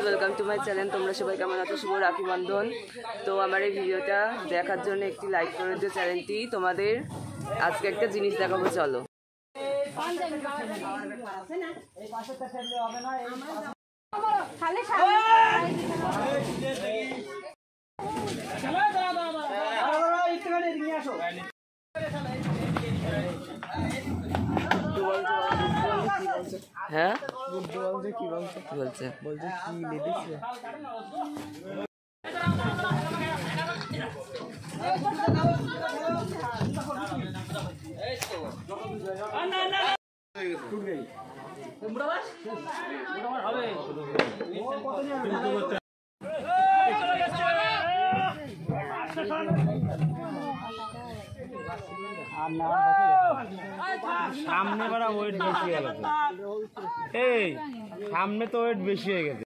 Welcome to my channel. তোমরা সবাই কেমন আছো? শুভ রাখি বন্ধন। তো আমার এই ভিডিওটা দেখার জন্য একটি লাইক করে দিও চ্যানেলটি। তোমাদের আজকে একটা জিনিস দেখাবো, চলো। হ্যাঁ বলছে কি বলছে বলছে বলছে কি লেডিস সামনে ওয়েট বেশি হয়ে গেছে। এই সামনে তো ওয়েট বেশি হয়ে গেছে।